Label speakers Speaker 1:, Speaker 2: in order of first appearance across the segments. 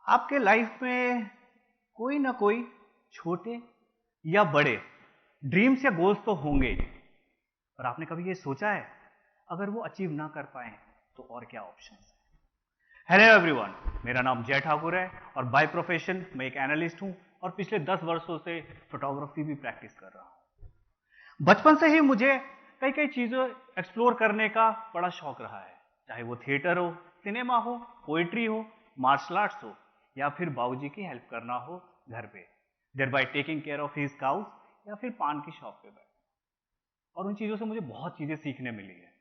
Speaker 1: आपके लाइफ में कोई ना कोई छोटे या बड़े ड्रीम्स या गोल्स तो होंगे ही। और आपने कभी ये सोचा है अगर वो अचीव ना कर पाए तो और क्या ऑप्शंस है? हेलो एवरीवन, मेरा नाम जय ठाकुर है और बाय प्रोफेशन मैं एक एनालिस्ट हूं और पिछले 10 वर्षों से फोटोग्राफी भी प्रैक्टिस कर रहा हूं। बचपन से ही मुझे कई कई चीजें एक्सप्लोर करने का बड़ा शौक रहा है, चाहे वो थिएटर हो, सिनेमा हो, पोइट्री हो, मार्शल आर्ट्स हो या फिर बाबूजी की हेल्प करना हो घर पे, there by taking care of his cows, या फिर पान की शॉप पे बैठ। और उन चीजों से मुझे बहुत चीजें सीखने मिली है।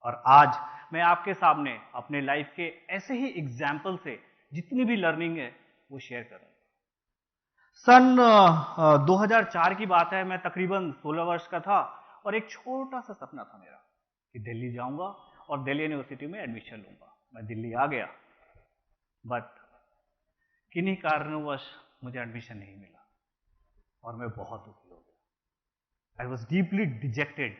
Speaker 1: और आज मैं आपके सामने अपने लाइफ के ऐसे ही एग्जाम्पल से जितनी भी लर्निंग है वो शेयर करूंगा। सन 2004 की बात है, मैं तकरीबन 16 वर्ष का था और एक छोटा सा सपना था मेरा कि दिल्ली जाऊंगा और दिल्ली यूनिवर्सिटी में एडमिशन लूंगा। मैं दिल्ली आ गया, बट किन्हीं कारणवश मुझे एडमिशन नहीं मिला और मैं बहुत दुखी हो गया। I was deeply dejected,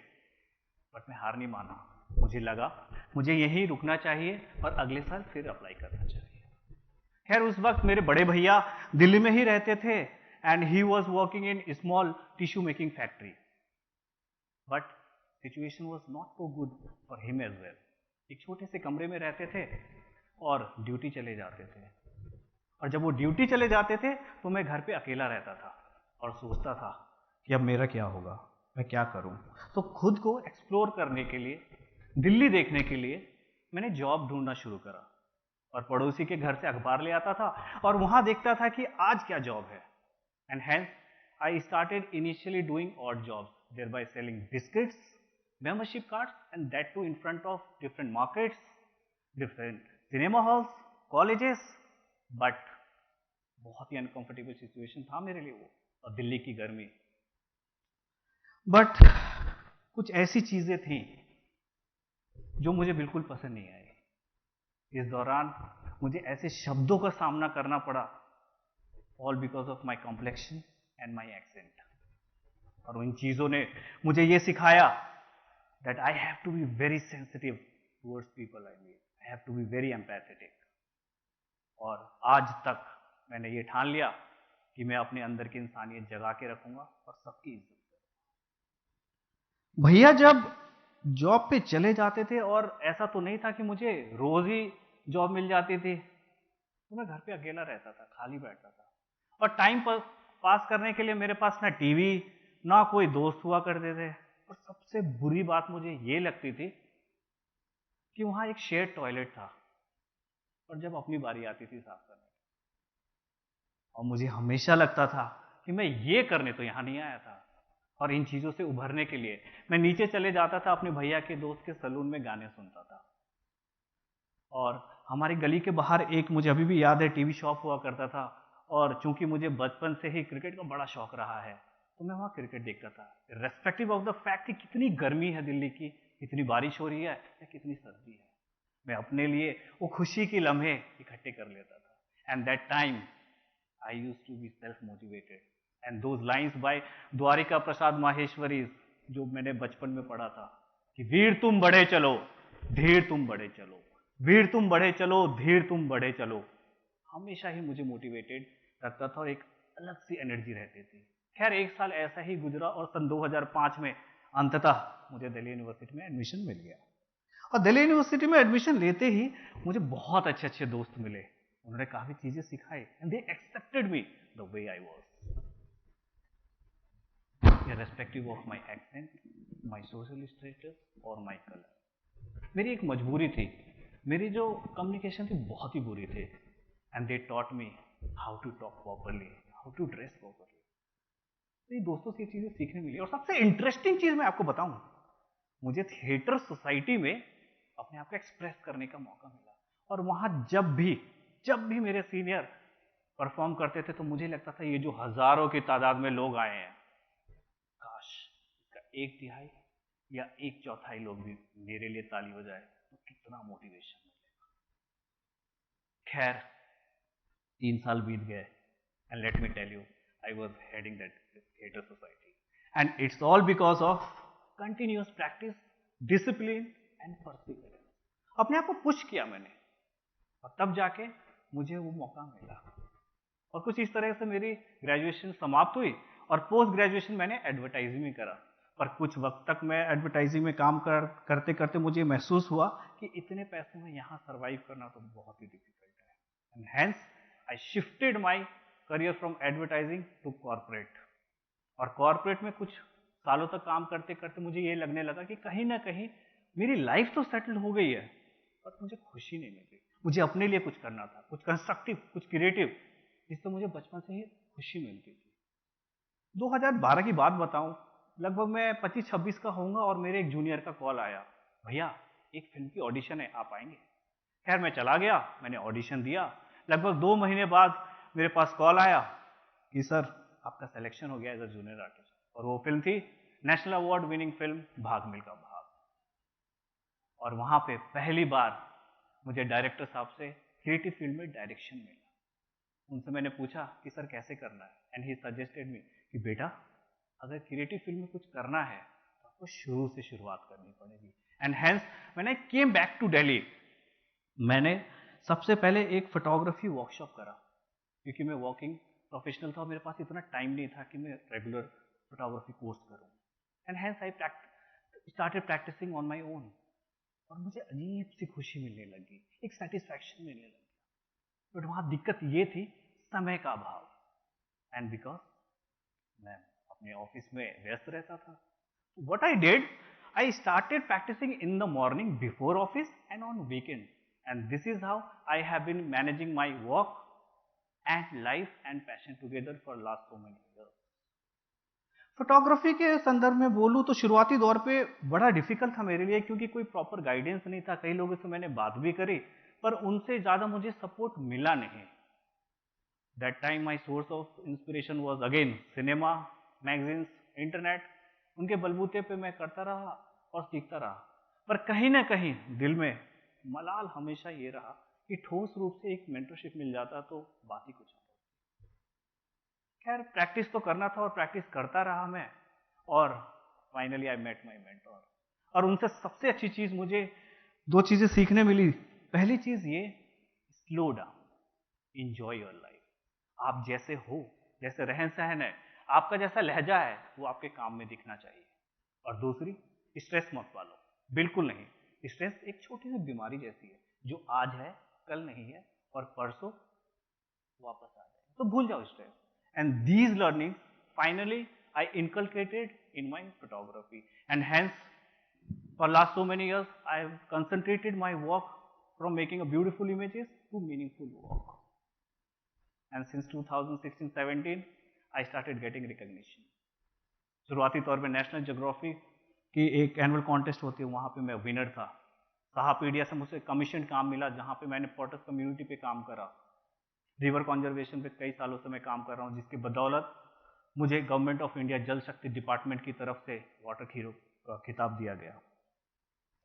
Speaker 1: but मैं हार नहीं माना। मुझे लगा मुझे यहीं रुकना चाहिए और अगले साल फिर अप्लाई करना चाहिए। खैर, उस वक्त मेरे बड़े भैया दिल्ली में ही रहते थे and he was working in small tissue making factory, but situation was not so good for him as well. एक छोटे से कमरे में रहते थे और ड्यूटी चले जाते थे, और जब वो ड्यूटी चले जाते थे तो मैं घर पे अकेला रहता था और सोचता था कि अब मेरा क्या होगा, मैं क्या करूं। तो खुद को एक्सप्लोर करने के लिए, दिल्ली देखने के लिए मैंने जॉब ढूंढना शुरू करा और पड़ोसी के घर से अखबार ले आता था और वहां देखता था कि आज क्या जॉब है। And hence I started initially doing odd jobs, thereby selling biscuits, membership cards, and that too in front of different markets, different cinema halls, colleges. But बहुत ही अनकंफर्टेबल सिचुएशन था मेरे लिए वो, और दिल्ली की गर्मी। बट कुछ ऐसी चीजें थी जो मुझे बिल्कुल पसंद नहीं आई। इस दौरान मुझे ऐसे शब्दों का सामना करना पड़ा, all because of my complexion and my accent. और उन चीजों ने मुझे ये सिखाया that I have to be very sensitive towards people I meet, I have to be very empathetic. और आज तक मैंने ये ठान लिया कि मैं अपने अंदर की इंसानियत जगा के रखूंगा और सबकी इज्जत करूंगा। भैया जब जॉब पे चले जाते थे, और ऐसा तो नहीं था कि मुझे रोज ही जॉब मिल जाती थी, तो मैं घर पे अकेला रहता था, खाली बैठता था। और टाइम पास करने के लिए मेरे पास ना टीवी ना कोई दोस्त हुआ करते थे। और सबसे बुरी बात मुझे ये लगती थी कि वहां एक शेयर्ड टॉयलेट था और जब अपनी बारी आती थी साफ करने, और मुझे हमेशा लगता था कि मैं ये करने तो यहां नहीं आया था। और इन चीजों से उभरने के लिए मैं नीचे चले जाता था, अपने भैया के दोस्त के सलून में गाने सुनता था। और हमारी गली के बाहर एक, मुझे अभी भी याद है, टीवी शॉप हुआ करता था। और चूंकि मुझे बचपन से ही क्रिकेट का बड़ा शौक रहा है तो मैं वहां क्रिकेट देखता था, रेस्पेक्टिव ऑफ द फैक्ट कि कितनी गर्मी है दिल्ली की, कितनी बारिश हो रही है या कितनी सर्दी है। मैं अपने लिए वो खुशी के लम्हे इकट्ठे कर लेता था। And that time I used to be self motivated, and those lines by Dwarika Prasad Maheshwari जो मैंने बचपन में पढ़ा था कि वीर तुम बढ़े चलो, धीर तुम बढ़े चलो, वीर तुम बढ़े चलो, धीर तुम बढ़े चलो, हमेशा ही मुझे मोटिवेटेड रखता था और एक अलग सी एनर्जी रहती थी। खैर, एक साल ऐसा ही गुजरा और सन 2005 में अंततः मुझे दिल्ली यूनिवर्सिटी में एडमिशन मिल गया। और दिल्ली यूनिवर्सिटी में एडमिशन लेते ही मुझे बहुत अच्छे अच्छे दोस्त मिले, उन्होंने काफी चीजें सिखाई and they accepted me the way I was, irrespective of my accent, my social status और my color। मेरी एक मजबूरी थी, मेरी जो कम्युनिकेशन थी बहुत ही बुरी थी, and they taught me how to talk properly, how to dress properly. तो ये दोस्तों से चीजें सीखने मिली। और सबसे इंटरेस्टिंग चीज मैं आपको बताऊं, मुझे थिएटर सोसाइटी में अपने आप को एक्सप्रेस करने का मौका मिला। और वहां जब भी मेरे सीनियर परफॉर्म करते थे तो मुझे लगता था ये जो हजारों की तादाद में लोग आए हैं, काश इसका एक तिहाई या एक चौथाई लोग भी मेरे लिए ताली बजाए तो कितना मोटिवेशन मिलेगा। खैर, 3 साल बीत गए and let me tell you, I was heading that theatre society and it's all because of continuous practice, discipline and perseverance. अपने आप को पुश किया मैंने और तब जाके मुझे वो मौका मिला। और कुछ इस तरह से मेरी ग्रेजुएशन समाप्त हुई और पोस्ट ग्रेजुएशन मैंने एडवर्टाइजिंग में करा। पर कुछ वक्त तक मैं एडवर्टाइजिंग में काम करते करते मुझे महसूस हुआ कि इतने पैसों में यहाँ सर्वाइव करना तो बहुत ही डिफिकल्ट है। And hence I shifted my career from advertising to corporate. और कॉर्पोरेट में कुछ सालों तक काम करते करते मुझे ये लगने लगा कि कहीं ना कहीं मेरी लाइफ तो सेटल हो गई है, पर मुझे खुशी नहीं मिल रही। मुझे अपने लिए कुछ करना था, कुछ कंस्ट्रक्टिव, कुछ क्रिएटिव, जिससे मुझे बचपन से ही खुशी मिलती थी। 2012 की बात बताऊं, लगभग मैं 25-26 का होऊंगा और मेरे एक जूनियर का कॉल आया, भैया एक फिल्म की ऑडिशन है, आप आएंगे? खैर मैं चला गया, मैंने ऑडिशन दिया। लगभग 2 महीने बाद मेरे पास कॉल आया कि सर आपका सिलेक्शन हो गया एज अ जूनियर आर्टिस्ट। और वो फिल्म थी नेशनल अवार्ड विनिंग फिल्म भाग मिल्खा भाग। और वहां पे पहली बार मुझे डायरेक्टर साहब से क्रिएटिव फील्ड में डायरेक्शन मिला। उनसे मैंने पूछा कि सर कैसे करना है, एंड ही सजेस्टेड मी कि बेटा अगर क्रिएटिव फील्ड में कुछ करना है तो आपको शुरू से शुरुआत करनी पड़ेगी। And hence when I came back to Delhi, मैंने सबसे पहले एक फोटोग्राफी वर्कशॉप करा, क्योंकि मैं वर्किंग प्रोफेशनल था और मेरे पास इतना टाइम नहीं था कि मैं रेगुलर फोटोग्राफी कोर्स करूं। And hence I started practising on my own. और मुझे अजीब सी खुशी मिलने लगी, एक सेटिस्फैक्शन मिलने लगी। बट वहां दिक्कत ये थी, समय का अभाव। एंड बिकॉज मैं अपने ऑफिस में व्यस्त रहता था, what I did, I started practising in the morning before office and on weekend. And this is how I have been managing my work and life and passion together for last so many years. Photography के संदर्भ में बोलूं तो शुरुआती दौर पे बड़ा difficult था मेरे लिए, क्योंकि कोई प्रॉपर गाइडेंस नहीं था। कई लोगों से मैंने बात भी करी, पर उनसे ज्यादा मुझे सपोर्ट मिला नहीं। That time my source of inspiration was again cinema, magazines, internet. उनके बलबूते पे मैं करता रहा और सीखता रहा। पर कहीं ना कहीं दिल में मलाल हमेशा ये रहा कि ठोस रूप से एक मेंटरशिप मिल जाता तो बात ही कुछ और। खैर प्रैक्टिस तो करना था और प्रैक्टिस करता रहा मैं, और finally I met my mentor. और उनसे सबसे अच्छी चीज मुझे 2 चीजें सीखने मिली। पहली चीज ये, slow down, enjoy your life. आप जैसे हो, जैसे रहन सहन है, आपका जैसा लहजा है, वो आपके काम में दिखना चाहिए। और दूसरी, स्ट्रेस मत पालो, बिल्कुल नहीं। स्ट्रेस एक छोटी सी बीमारी जैसी है, जो आज है कल नहीं है, और परसों वापस आ जाए, तो भूल जाओ stress. And these learning finally I inculcated in my photography, and hence for last so many years I have concentrated my work from making a beautiful images to meaningful work. And since 2016-17 I started getting recognition. शुरुआती तौर पे national geography की एक annual contest होती है, वहाँ पे मैं विनर था। साहापीडिया से मुझे कमीशन काम मिला, जहाँ पे मैंने पोर्टस कम्युनिटी पे काम करा। रिवर कंजर्वेशन पे कई सालों से मैं काम कर रहा हूँ, जिसकी बदौलत मुझे गवर्नमेंट ऑफ इंडिया जल शक्ति डिपार्टमेंट की तरफ से वाटर हीरो का खिताब दिया गया।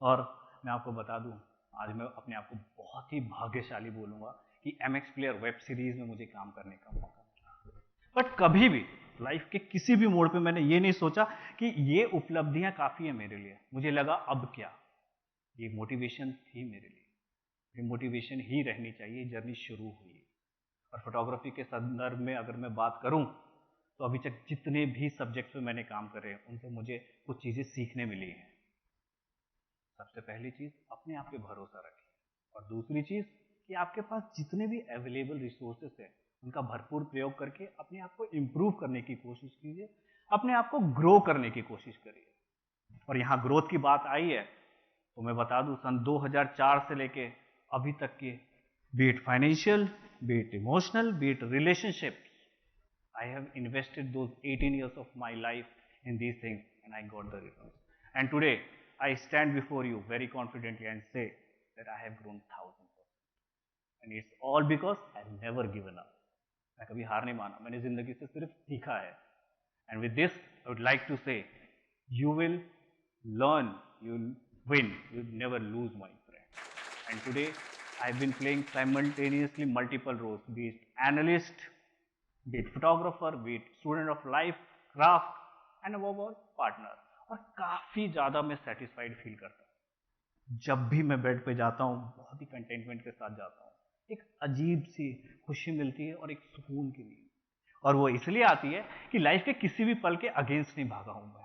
Speaker 1: और मैं आपको बता दूं, आज मैं अपने आप को बहुत ही भाग्यशाली बोलूंगा कि एमएक्स प्लेयर वेब सीरीज में मुझे काम करने का मौका मिला। बट कभी भी लाइफ के किसी भी मोड़ पे मैंने ये नहीं सोचा कि ये उपलब्धियां काफी है मेरे लिए। मुझे लगा अब क्या, ये मोटिवेशन थी मेरे लिए, ये मोटिवेशन ही रहनी चाहिए। जर्नी शुरू हुई। और फोटोग्राफी के संदर्भ में अगर मैं बात करूं, तो अभी तक जितने भी सब्जेक्ट्स पे मैंने काम करे हैं, उनसे मुझे कुछ चीजें सीखने मिली हैं। सबसे पहली चीज, अपने आप पे भरोसा रखिए। और दूसरी चीज कि आपके पास जितने भी अवेलेबल रिसोर्सेस हैं, उनका भरपूर प्रयोग करके अपने आप को इम्प्रूव करने की कोशिश कीजिए, अपने आप को ग्रो करने की कोशिश करिए। और यहाँ ग्रोथ की बात आई है, तो मैं बता दूं, सन 2004 से लेके अभी तक के, B it financial, B it emotional, B it relationship, I have invested those 18 years of my life in these things, and I got the returns. And today, I stand before you very confidently and say that I have grown 1000%. And it's all because I've never given up. मैं कभी हार नहीं माना, मैंने जिंदगी से सिर्फ सीखा है। And with this, I would like to say, you will learn, you will win, you will never lose, my friend. And today, I've been playing simultaneously multiple roles, be it analyst, be it photographer, be it student of life, craft, and above all, partner. और काफी ज्यादा मैं satisfied feel करता हूँ। जब भी मैं bed पे जाता हूँ, बहुत ही कंटेंटमेंट के साथ जाता हूँ। एक अजीब सी खुशी मिलती है और एक सुकून की नींद। और वो इसलिए आती है कि लाइफ के किसी भी पल के अगेंस्ट नहीं भागा हूं मैं,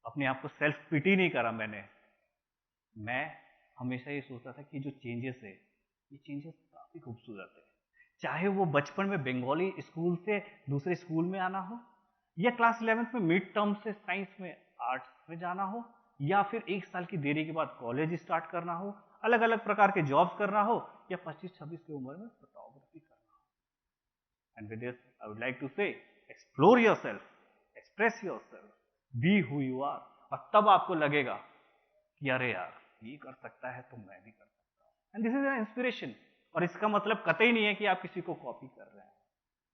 Speaker 1: अपने आप को सेल्फ पिटी नहीं करा मैंने। मैं हमेशा ये सोचता था कि जो चेंजेस है, ये चेंजेस काफी खूबसूरत है। चाहे वो बचपन में बंगाली स्कूल से दूसरे स्कूल में आना हो, या क्लास 11th में मिड टर्म से साइंस में आर्ट्स में जाना हो, या फिर 1 साल की देरी के बाद कॉलेज स्टार्ट करना हो, अलग अलग प्रकार के जॉब्स करना हो, या 25-26 की उम्र में फोटोग्राफी करना हो। And with this I would like to say, explore yourself, express yourself, be who you are. और तब आपको लगेगा कि अरे यार, ये कर सकता है तो मैं भी कर सकता हूँ। And this is an inspiration. और इसका मतलब कतई नहीं है कि आप किसी को कॉपी कर रहे हैं।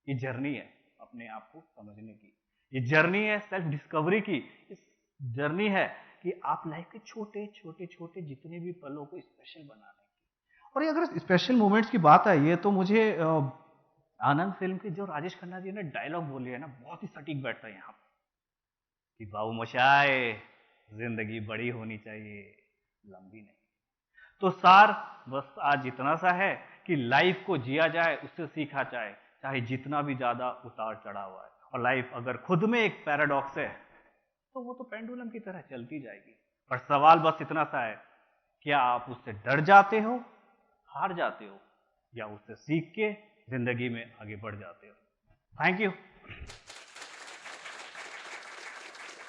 Speaker 1: ये जर्नी है अपने आप को समझने की, ये जर्नी है सेल्फ डिस्कवरी की, इस जर्नी है कि आप लाइफ के छोटे छोटे छोटे जितने भी पलों को स्पेशल बनाने की। और ये अगर स्पेशल मोमेंट्स की बात आई है तो मुझे आनंद फिल्म की जो राजेश खन्ना जी ने डायलॉग बोली है ना, बहुत ही सटीक बैठता है यहाँ कि बाबू मोशाय, जिंदगी बड़ी होनी चाहिए, लंबी नहीं। तो सार बस आज इतना सा है कि लाइफ को जिया जाए, उससे सीखा जाए, चाहे जितना भी ज्यादा उतार चढ़ा हुआ है। और लाइफ अगर खुद में एक पैराडॉक्स है तो वो तो पेंडुलम की तरह चलती जाएगी। पर सवाल बस इतना सा है, क्या आप उससे डर जाते हो, हार जाते हो, या उससे सीख के जिंदगी में आगे बढ़ जाते हो। Thank you.